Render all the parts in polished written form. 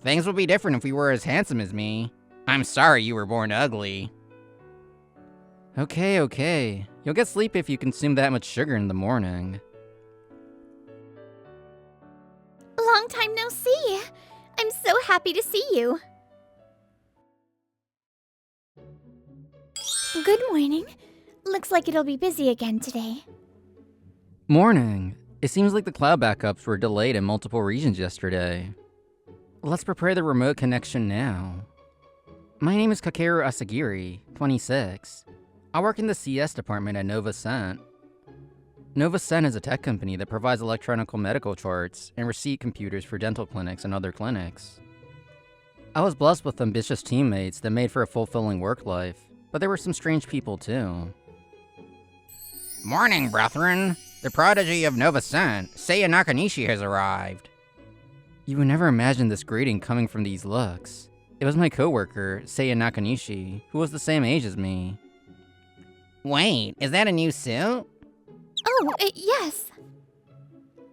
Things would be different if you were as handsome as me. I'm sorry you were born ugly. Okay. You'll get sleep if you consume that much sugar in the morning. Long time no see. I'm so happy to see you. Good morning. Looks like it'll be busy again today. Morning. It seems like the cloud backups were delayed in multiple regions yesterday. Let's prepare the remote connection now. My name is Kakeru Asagiri, 26. I work in the CS department at Nova Cent. Nova Cent is a tech company that provides electronic medical charts and receipt computers for dental clinics and other clinics. I was blessed with ambitious teammates that made for a fulfilling work life, but there were some strange people too. Morning, brethren. The prodigy of Nova Cent, Seiya Nakanishi, has arrived. You would never imagine this greeting coming from these looks. It was my coworker, Seiya Nakanishi, who was the same age as me. Wait, is that a new suit? Oh, yes.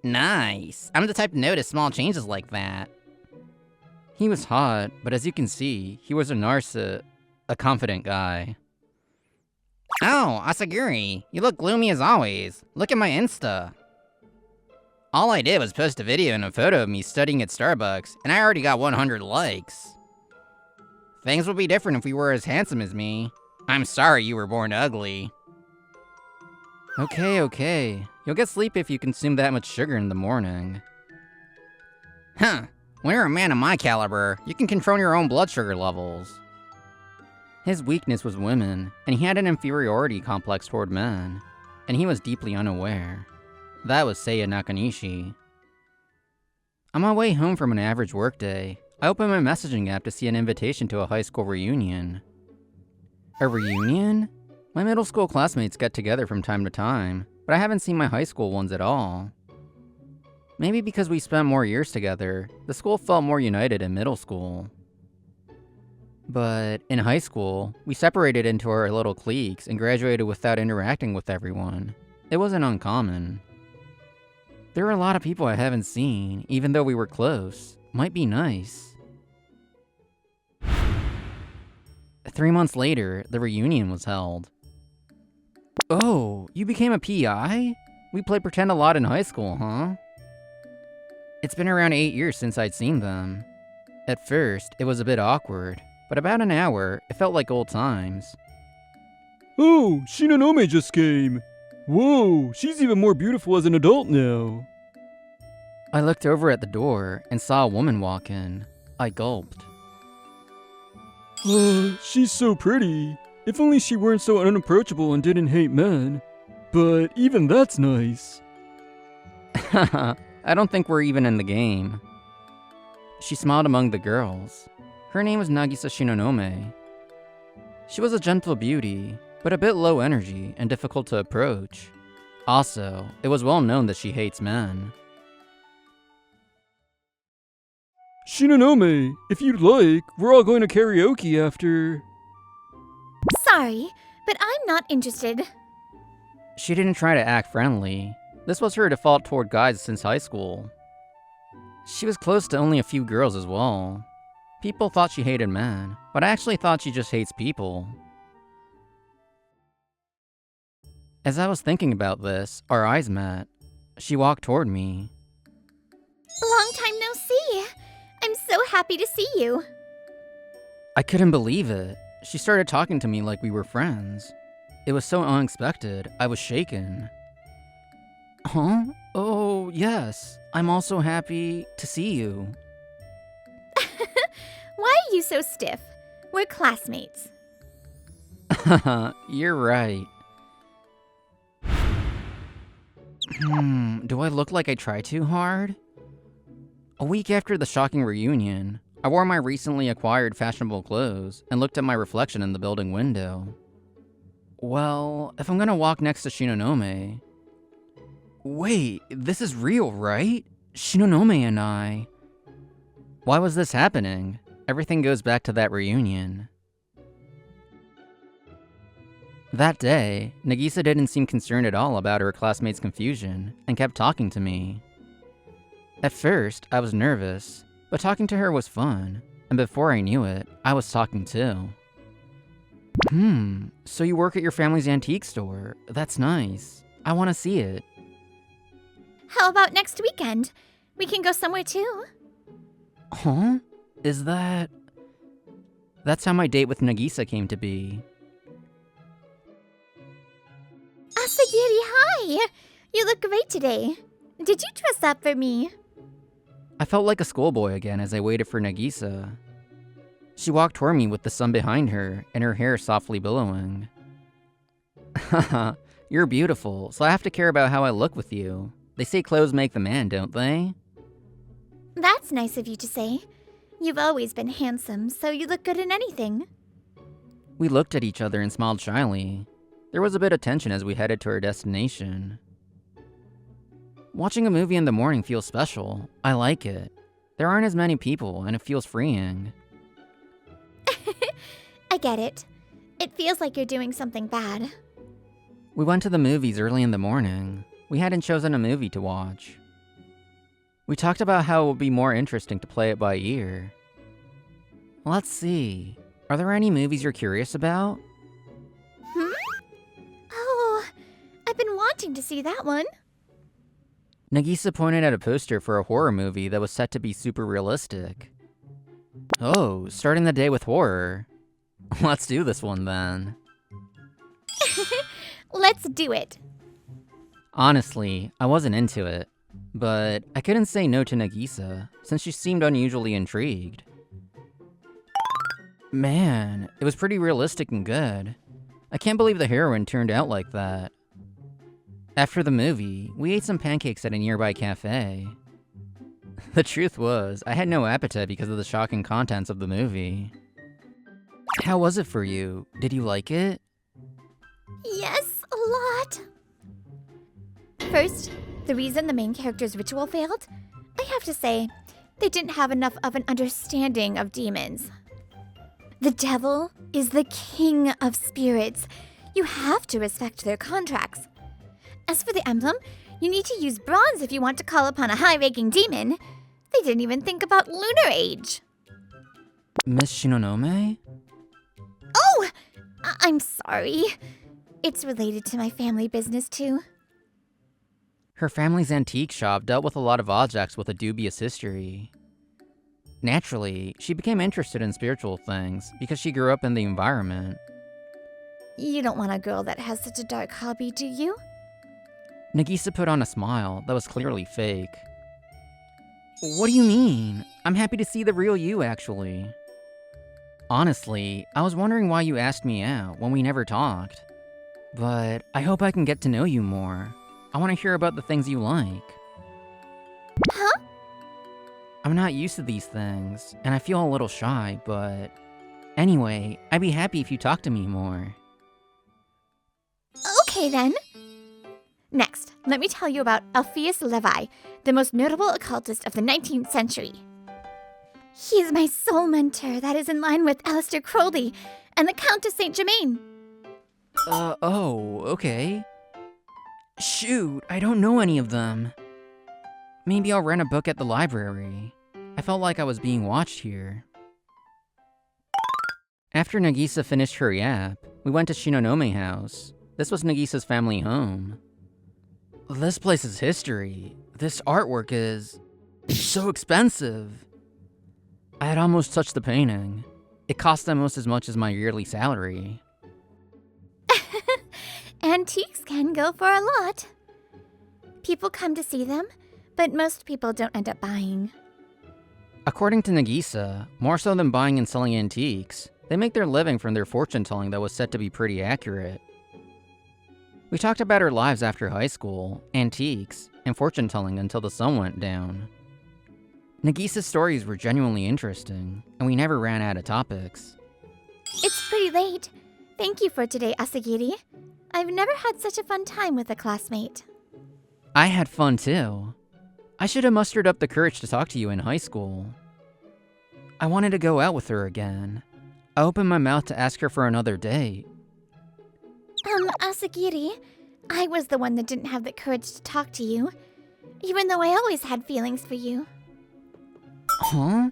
Nice. I'm the type to notice small changes like that. He was hot, but as you can see, he was a confident guy. Oh, Asagiri, you look gloomy as always. Look at my Insta. All I did was post a video and a photo of me studying at Starbucks, and I already got 100 likes. Things would be different if you were as handsome as me. I'm sorry you were born ugly. Okay. You'll get sleep if you consume that much sugar in the morning. Huh. When you're a man of my caliber, you can control your own blood sugar levels. His weakness was women, and he had an inferiority complex toward men, and he was deeply unaware. That was Seiya Nakanishi. On my way home from an average workday, I opened my messaging app to see an invitation to a high school reunion. A reunion? My middle school classmates get together from time to time, but I haven't seen my high school ones at all. Maybe because we spent more years together, the school felt more united in middle school. But in high school, we separated into our little cliques and graduated without interacting with everyone. It wasn't uncommon. There are a lot of people I haven't seen, even though we were close. Might be nice. 3 months later, the reunion was held. Oh, you became a PI? We played pretend a lot in high school, huh? It's been around 8 years since I'd seen them. At first, it was a bit awkward, but about an hour, it felt like old times. Oh, Shinonome just came. Whoa, she's even more beautiful as an adult now. I looked over at the door and saw a woman walk in. I gulped. She's so pretty. If only she weren't so unapproachable and didn't hate men. But even that's nice. Haha, I don't think we're even in the game. She smiled among the girls. Her name was Nagisa Shinonome. She was a gentle beauty, but a bit low energy and difficult to approach. Also, it was well known that she hates men. Shinonome, if you'd like, we're all going to karaoke after. Sorry, but I'm not interested. She didn't try to act friendly. This was her default toward guys since high school. She was close to only a few girls as well. People thought she hated men, but I actually thought she just hates people. As I was thinking about this, our eyes met. She walked toward me. Long time no see. I'm so happy to see you. I couldn't believe it. She started talking to me like we were friends. It was so unexpected, I was shaken. Huh? Oh, yes. I'm also happy to see you. Why are you so stiff? We're classmates. You're right. Do I look like I try too hard? A week after the shocking reunion, I wore my recently acquired fashionable clothes and looked at my reflection in the building window. Well, if I'm gonna walk next to Shinonome... Wait, this is real, right? Shinonome and I... Why was this happening? Everything goes back to that reunion. That day, Nagisa didn't seem concerned at all about her classmates' confusion and kept talking to me. At first, I was nervous. But talking to her was fun, and before I knew it, I was talking too. So you work at your family's antique store. That's nice. I want to see it. How about next weekend? We can go somewhere too. Huh? Is that... That's how my date with Nagisa came to be. Asagiri, hi! You look great today. Did you dress up for me? I felt like a schoolboy again as I waited for Nagisa. She walked toward me with the sun behind her and her hair softly billowing. Haha, you're beautiful, so I have to care about how I look with you. They say clothes make the man, don't they? That's nice of you to say. You've always been handsome, so you look good in anything. We looked at each other and smiled shyly. There was a bit of tension as we headed to our destination. Watching a movie in the morning feels special. I like it. There aren't as many people, and it feels freeing. I get it. It feels like you're doing something bad. We went to the movies early in the morning. We hadn't chosen a movie to watch. We talked about how it would be more interesting to play it by ear. Let's see. Are there any movies you're curious about? Oh, I've been wanting to see that one. Nagisa pointed at a poster for a horror movie that was set to be super realistic. Oh, starting the day with horror. Let's do this one then. Let's do it. Honestly, I wasn't into it, but I couldn't say no to Nagisa since she seemed unusually intrigued. Man, it was pretty realistic and good. I can't believe the heroine turned out like that. After the movie, we ate some pancakes at a nearby cafe. The truth was, I had no appetite because of the shocking contents of the movie. How was it for you? Did you like it? Yes, a lot. First, the reason the main character's ritual failed, I have to say, they didn't have enough of an understanding of demons. The devil is the king of spirits. You have to respect their contracts. As for the emblem, you need to use bronze if you want to call upon a high-ranking demon. They didn't even think about lunar age. Miss Shinonome? Oh! I'm sorry. It's related to my family business, too. Her family's antique shop dealt with a lot of objects with a dubious history. Naturally, she became interested in spiritual things because she grew up in the environment. You don't want a girl that has such a dark hobby, do you? Nagisa put on a smile that was clearly fake. What do you mean? I'm happy to see the real you, actually. Honestly, I was wondering why you asked me out when we never talked. But I hope I can get to know you more. I want to hear about the things you like. Huh? I'm not used to these things, and I feel a little shy, but... Anyway, I'd be happy if you talk to me more. Okay, then. Next, let me tell you about Alpheus Levi, the most notable occultist of the 19th century. He is my soul mentor that is in line with Aleister Crowley and the Count of Saint Germain. Oh, okay. Shoot, I don't know any of them. Maybe I'll rent a book at the library. I felt like I was being watched here. After Nagisa finished her yap, we went to Shinonome House. This was Nagisa's family home. This place is history. This artwork is so expensive. I had almost touched the painting. It cost almost as much as my yearly salary. Antiques can go for a lot. People come to see them, but most people don't end up buying. According to Nagisa, more so than buying and selling antiques, they make their living from their fortune telling that was said to be pretty accurate. We talked about our lives after high school, antiques, and fortune telling until the sun went down. Nagisa's stories were genuinely interesting, and we never ran out of topics. It's pretty late. Thank you for today, Asagiri. I've never had such a fun time with a classmate. I had fun too. I should have mustered up the courage to talk to you in high school. I wanted to go out with her again. I opened my mouth to ask her for another date. Asagiri, I was the one that didn't have the courage to talk to you, even though I always had feelings for you. Huh?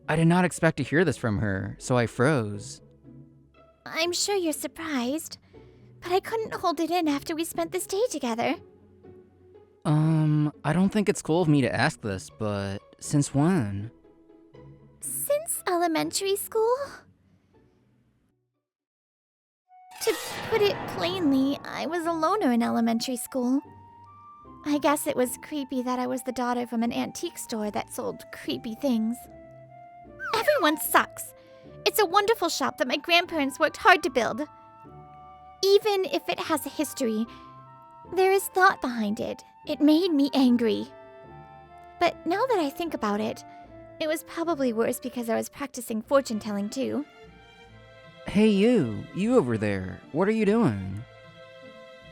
I did not expect to hear this from her, so I froze. I'm sure you're surprised, but I couldn't hold it in after we spent this day together. I don't think it's cool of me to ask this, but since when? Since elementary school? To put it plainly, I was a loner in elementary school. I guess it was creepy that I was the daughter from an antique store that sold creepy things. Everyone sucks. It's a wonderful shop that my grandparents worked hard to build. Even if it has a history, there is thought behind it. It made me angry. But now that I think about it, it was probably worse because I was practicing fortune telling too. Hey you over there, what are you doing?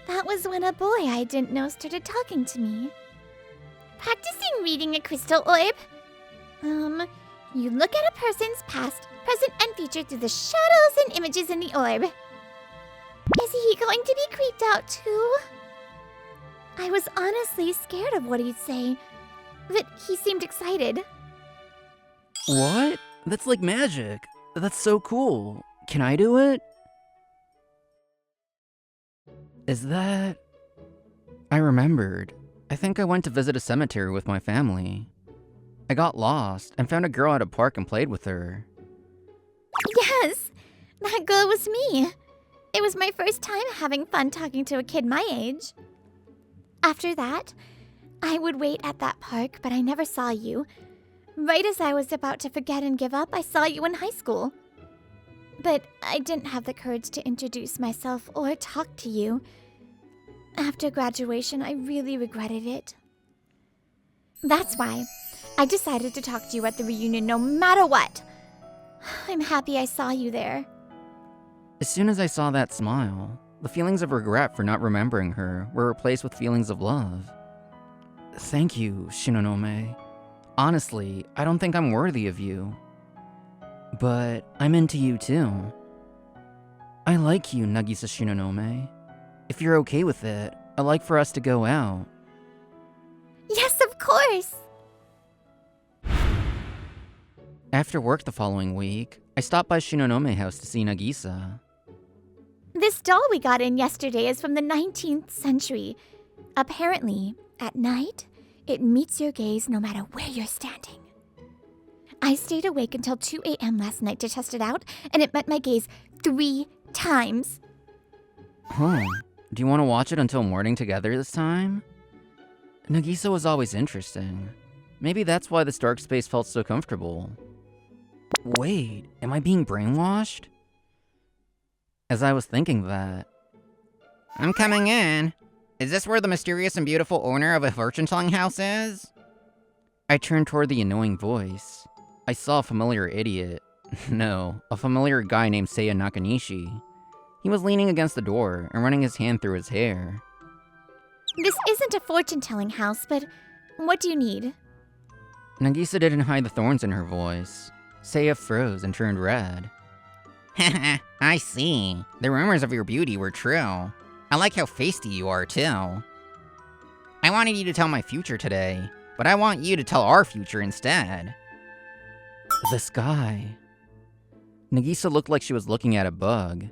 That was when a boy I didn't know started talking to me. Practicing reading a crystal orb? You look at a person's past, present, and future through the shadows and images in the orb. Is he going to be creeped out too? I was honestly scared of what he'd say, but he seemed excited. What? That's like magic. That's so cool. Can I do it? Is that... I remembered. I think I went to visit a cemetery with my family. I got lost and found a girl at a park and played with her. Yes, that girl was me. It was my first time having fun talking to a kid my age. After that, I would wait at that park, but I never saw you. Right as I was about to forget and give up, I saw you in high school. But I didn't have the courage to introduce myself or talk to you. After graduation, I really regretted it. That's why I decided to talk to you at the reunion no matter what. I'm happy I saw you there. As soon as I saw that smile, the feelings of regret for not remembering her were replaced with feelings of love. Thank you, Shinonome. Honestly, I don't think I'm worthy of you. But I'm into you too. I like you, Nagisa Shinonome. If you're okay with it, I'd like for us to go out. Yes, of course! After work the following week, I stopped by Shinonome house to see Nagisa. This doll we got in yesterday is from the 19th century. Apparently, at night, it meets your gaze no matter where you're standing. I stayed awake until 2 a.m. last night to test it out, and it met my gaze 3 times. Huh. Do you want to watch it until morning together this time? Nagisa was always interesting. Maybe that's why this dark space felt so comfortable. Wait, am I being brainwashed? As I was thinking that... I'm coming in. Is this where the mysterious and beautiful owner of a fortune-telling house is? I turned toward the annoying voice. I saw a familiar idiot. No, a familiar guy named Seiya Nakanishi. He was leaning against the door and running his hand through his hair. This isn't a fortune-telling house, but what do you need? Nagisa didn't hide the thorns in her voice. Seiya froze and turned red. Haha, I see. The rumors of your beauty were true. I like how feisty you are, too. I wanted you to tell my future today, but I want you to tell our future instead. This guy. Nagisa looked like she was looking at a bug.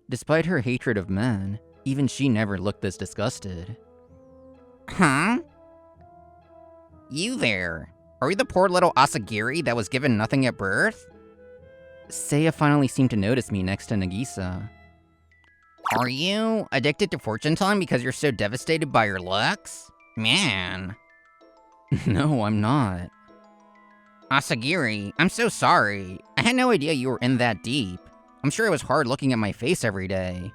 Despite her hatred of men, even she never looked this disgusted. Huh? You there. Are you the poor little Asagiri that was given nothing at birth? Seiya finally seemed to notice me next to Nagisa. Are you addicted to fortune telling because you're so devastated by your looks? Man. No, I'm not. Asagiri, I'm so sorry. I had no idea you were in that deep. I'm sure it was hard looking at my face every day.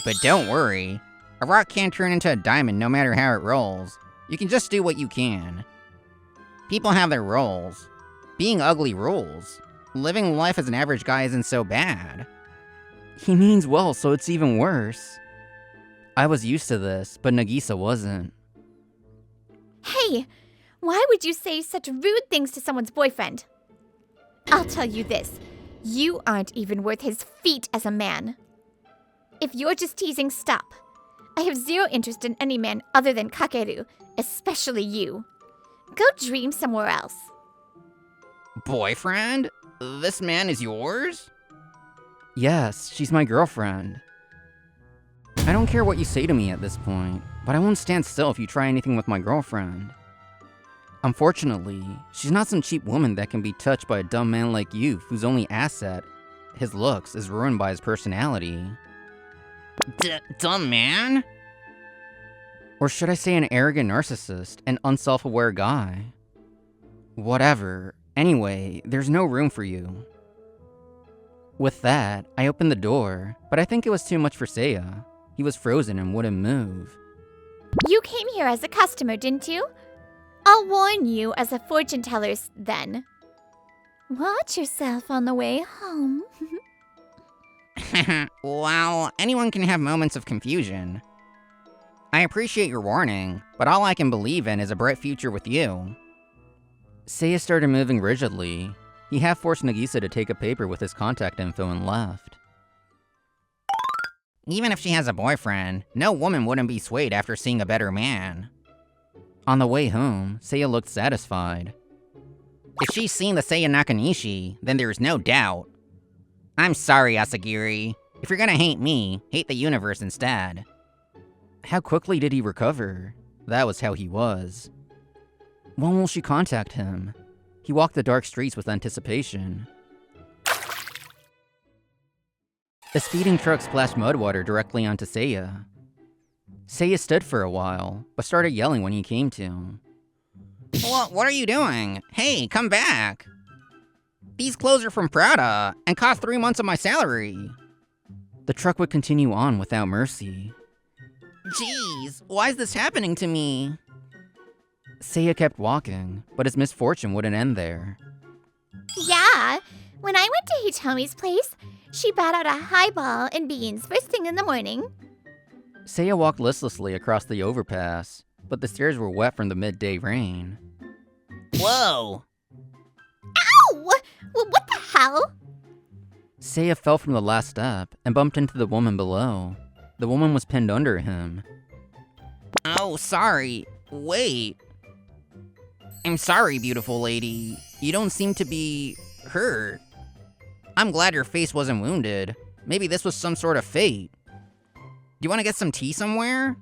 But don't worry. A rock can't turn into a diamond no matter how it rolls. You can just do what you can. People have their roles. Being ugly rules. Living life as an average guy isn't so bad. He means well, so it's even worse. I was used to this, but Nagisa wasn't. Hey, why would you say such rude things to someone's boyfriend? I'll tell you this. You aren't even worth his feet as a man. If you're just teasing, stop. I have zero interest in any man other than Kakeru, especially you. Go dream somewhere else. Boyfriend? This man is yours? Yes, she's my girlfriend. I don't care what you say to me at this point, but I won't stand still if you try anything with my girlfriend. Unfortunately, she's not some cheap woman that can be touched by a dumb man like you whose only asset, his looks, is ruined by his personality. Dumb man? Or should I say an arrogant narcissist, an unself-aware guy? Whatever. Anyway, there's no room for you. With that, I opened the door, but I think it was too much for Seiya. He was frozen and wouldn't move. You came here as a customer, didn't you? I'll warn you as a fortune teller then. Watch yourself on the way home. Well, anyone can have moments of confusion. I appreciate your warning, but all I can believe in is a bright future with you. Seiya started moving rigidly. He half forced Nagisa to take a paper with his contact info and left. Even if she has a boyfriend, no woman wouldn't be swayed after seeing a better man. On the way home, Seiya looked satisfied. If she's seen the Seiya Nakanishi, then there's no doubt. I'm sorry, Asagiri. If you're gonna hate me, hate the universe instead. How quickly did he recover? That was how he was. When will she contact him? He walked the dark streets with anticipation. A speeding truck splashed mud water directly onto Seiya. Seiya stood for a while, but started yelling when he came to. What are you doing? Hey, come back! These clothes are from Prada, and cost 3 months of my salary. The truck would continue on without mercy. Jeez, why is this happening to me? Seiya kept walking, but his misfortune wouldn't end there. Yeah, when I went to Hitomi's place, she brought out a highball and beans first thing in the morning. Seiya walked listlessly across the overpass, but the stairs were wet from the midday rain. Whoa! Ow! What the hell? Seiya fell from the last step and bumped into the woman below. The woman was pinned under him. Oh, sorry. Wait. I'm sorry, beautiful lady. You don't seem to be hurt. I'm glad your face wasn't wounded. Maybe this was some sort of fate. Do you want to get some tea somewhere?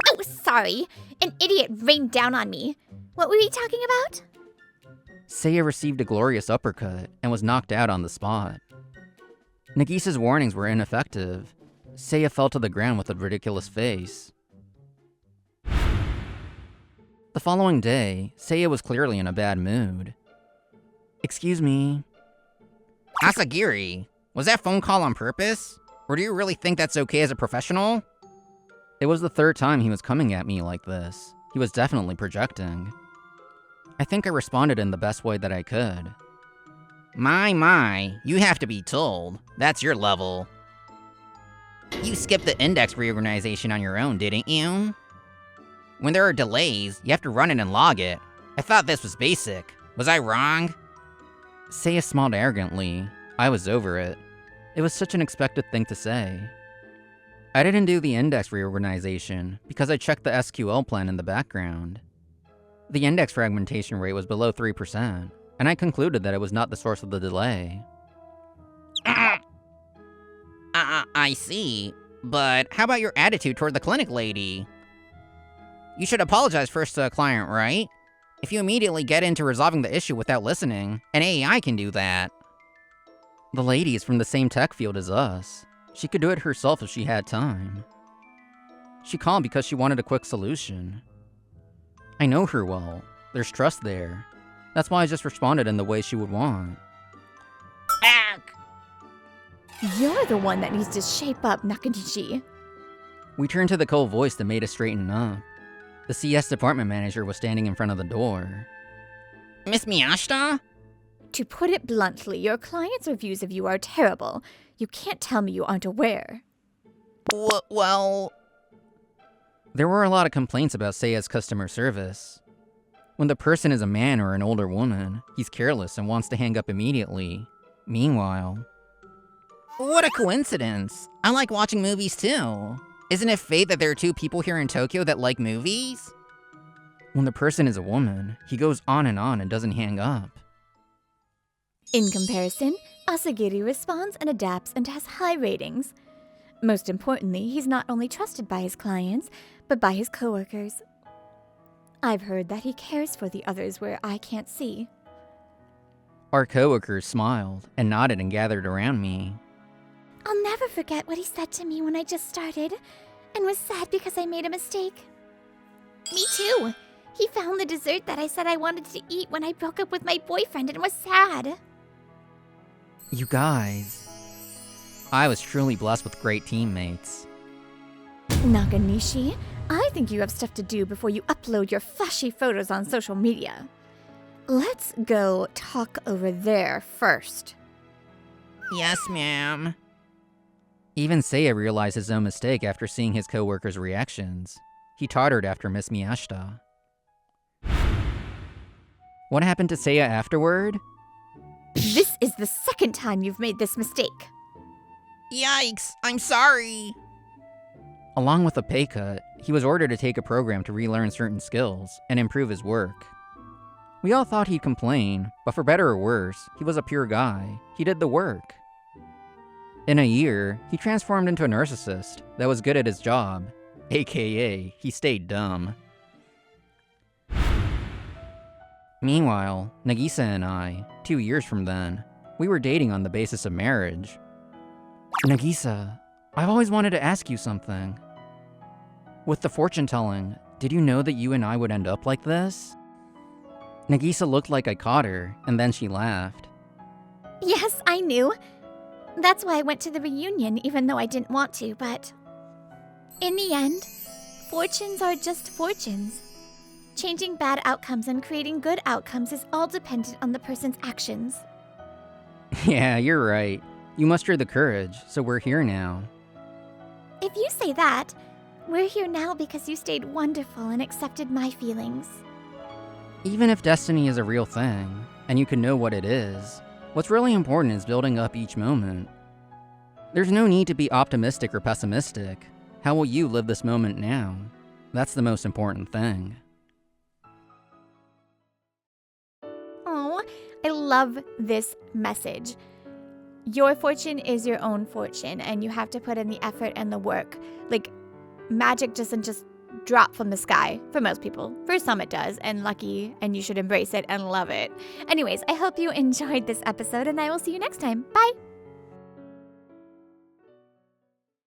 Oh, sorry. An idiot rained down on me. What were we talking about? Seiya received a glorious uppercut and was knocked out on the spot. Nagisa's warnings were ineffective. Seiya fell to the ground with a ridiculous face. The following day, Seiya was clearly in a bad mood. Excuse me. Asagiri, was that phone call on purpose? Or do you really think that's okay as a professional? It was the third time he was coming at me like this. He was definitely projecting. I think I responded in the best way that I could. My, you have to be told. That's your level. You skipped the index reorganization on your own, didn't you? When there are delays, you have to run it and log it. I thought this was basic. Was I wrong? Seiya smiled arrogantly. I was over it. It was such an expected thing to say. I didn't do the index reorganization because I checked the SQL plan in the background. The index fragmentation rate was below 3%, and I concluded that it was not the source of the delay. I see. But how about your attitude toward the clinic lady? You should apologize first to a client, right? If you immediately get into resolving the issue without listening, an AI can do that. The lady is from the same tech field as us. She could do it herself if she had time. She called because she wanted a quick solution. I know her well. There's trust there. That's why I just responded in the way she would want. Ack! You're the one that needs to shape up, Nakanishi. We turned to the cold voice that made us straighten up. The CS department manager was standing in front of the door. Miss Miyashita? To put it bluntly, your clients' reviews of you are terrible. You can't tell me you aren't aware. Well... There were a lot of complaints about Seiya's customer service. When the person is a man or an older woman, he's careless and wants to hang up immediately. Meanwhile... What a coincidence. I like watching movies too. Isn't it fate that there are two people here in Tokyo that like movies? When the person is a woman, he goes on and doesn't hang up. In comparison, Asagiri responds and adapts and has high ratings. Most importantly, he's not only trusted by his clients, but by his coworkers. I've heard that he cares for the others where I can't see. Our coworkers smiled and nodded and gathered around me. I'll never forget what he said to me when I just started, and was sad because I made a mistake. Me too! He found the dessert that I said I wanted to eat when I broke up with my boyfriend and was sad. You guys. I was truly blessed with great teammates. Nakanishi, I think you have stuff to do before you upload your flashy photos on social media. Let's go talk over there first. Yes, ma'am. Even Seiya realized his own mistake after seeing his coworkers' reactions. He tottered after Miss Miyashita. What happened to Seiya afterward? This is the second time you've made this mistake. Yikes, I'm sorry. Along with a pay cut, he was ordered to take a program to relearn certain skills and improve his work. We all thought he'd complain, but for better or worse, he was a pure guy. He did the work. In a year, he transformed into a narcissist that was good at his job, aka he stayed dumb. Meanwhile, Nagisa and I, 2 years from then, we were dating on the basis of marriage. Nagisa, I've always wanted to ask you something. With the fortune telling, did you know that you and I would end up like this? Nagisa looked like I caught her, and then she laughed. Yes, I knew. That's why I went to the reunion, even though I didn't want to, but... in the end, fortunes are just fortunes. Changing bad outcomes and creating good outcomes is all dependent on the person's actions. Yeah, you're right. You mustered the courage, so we're here now. If you say that, we're here now because you stayed wonderful and accepted my feelings. Even if destiny is a real thing, and you can know what it is, what's really important is building up each moment. There's no need to be optimistic or pessimistic. How will you live this moment now? That's the most important thing. Oh, I love this message. Your fortune is your own fortune, and you have to put in the effort and the work. Like, magic doesn't just drop from the sky for most people. For some it does, and lucky, and you should embrace it and love it. Anyways, I hope you enjoyed this episode, and I will see you next time. Bye!